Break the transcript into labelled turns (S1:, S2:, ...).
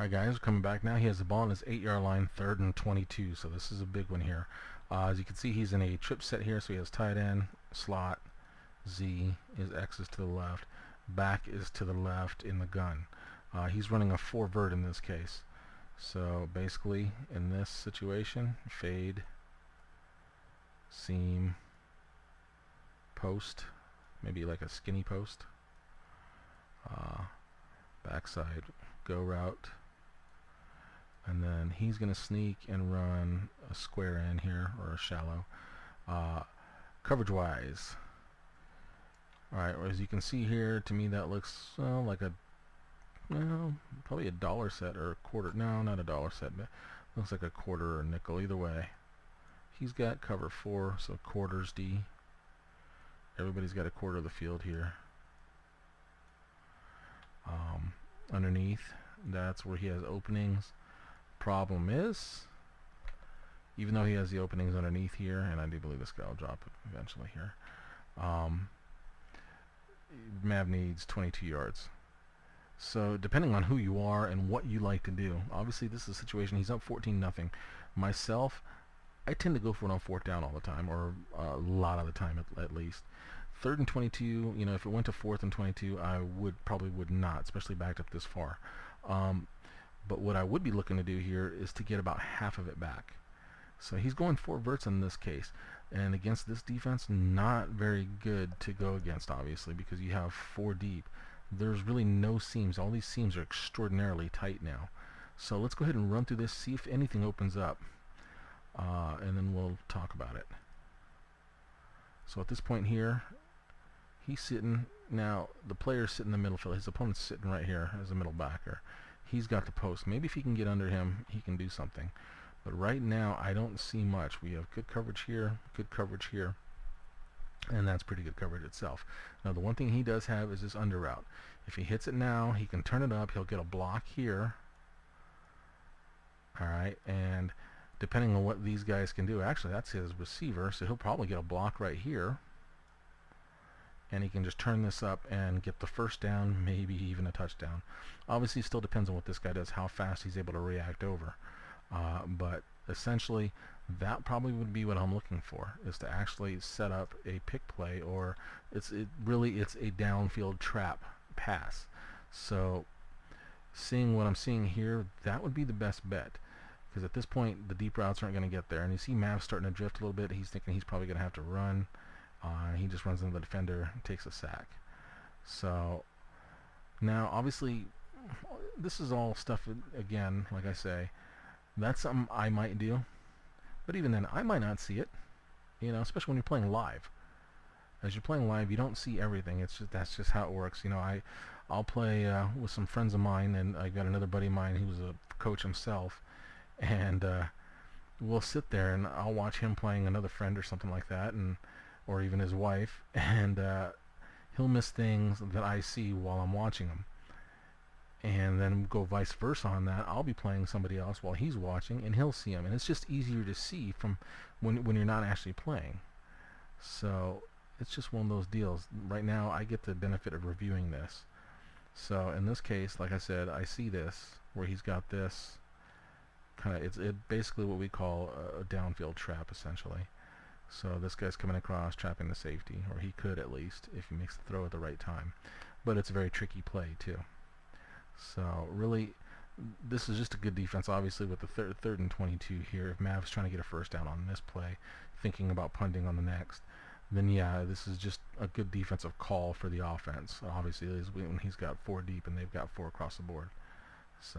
S1: Alright guys, coming back now. He has the ball on his 8-yard line, 3rd and 22, so this is a big one here. As you can see, he's in a trip set here, so he has tight end, slot, Z, his X is to the left, back is to the left in the gun. He's running a 4 vert in this case. So basically, in this situation, fade, seam, post, maybe like a skinny post, backside go route, and then he's going to sneak and run a square in here, or a shallow, coverage wise. Alright, as you can see here, to me that looks like a, probably a dollar set or a quarter. No, not a dollar set, but looks like a quarter or a nickel. Either way, he's got cover 4, so quarters D. Everybody's got a quarter of the field here. Underneath, that's where he has openings. Problem is, even though he has the openings underneath here, and I do believe this guy will drop it eventually here, Mav needs 22 yards. So depending on who you are and what you like to do, obviously this is a situation, he's up 14-0. Myself, I tend to go for it on 4th down all the time, or a lot of the time at least. 3rd and 22, you know, if it went to 4th and 22, I probably would not, especially backed up this far. But what I would be looking to do here is to get about half of it back. So he's going 4 verts in this case, and against this defense, not very good to go against, obviously, because you have 4 deep. There's really no seams. All these seams are extraordinarily tight now. So let's go ahead and run through this, see if anything opens up, and then we'll talk about it. So at this point here, he's sitting. Now the player's sitting in the middle field. His opponent's sitting right here as a middle backer. He's got the post. Maybe if he can get under him, he can do something. But right now, I don't see much. We have good coverage here, and that's pretty good coverage itself. Now the one thing he does have is this under route. If he hits it now, he can turn it up. He'll get a block here. Alright, and depending on what these guys can do, actually that's his receiver, so he'll probably get a block right here. And he can just turn this up and get the 1st down, maybe even a touchdown. Obviously, it still depends on what this guy does, how fast he's able to react over. But essentially, that probably would be what I'm looking for, is to actually set up a pick play, or it's a downfield trap pass. So, seeing what I'm seeing here, that would be the best bet. Because at this point, the deep routes aren't going to get there. And you see Mav starting to drift a little bit. He's thinking he's probably going to have to run. He just runs into the defender and takes a sack. So now obviously this is all stuff, again, like I say, that's something I might do, but even then I might not see it, you know, especially when you're playing live. As you're playing live, you don't see everything. That's just how it works. You know, I'll play with some friends of mine, and I got another buddy of mine who was a coach himself, and we'll sit there and I'll watch him playing another friend or something like that, and or even his wife, and he'll miss things that I see while I'm watching him. And then go vice versa on that. I'll be playing somebody else while he's watching, and he'll see him. And it's just easier to see from when you're not actually playing. So it's just one of those deals. Right now, I get the benefit of reviewing this. So in this case, like I said, I see this where he's got this kind of, it's basically what we call a downfield trap, essentially. So this guy's coming across, trapping the safety, or he could at least, if he makes the throw at the right time. But it's a very tricky play too. So really, this is just a good defense. Obviously, with the 3rd and 22 here, if Mav's trying to get a 1st down on this play, thinking about punting on the next, then yeah, this is just a good defensive call for the offense. Obviously, when he's got 4 deep and they've got 4 across the board. So.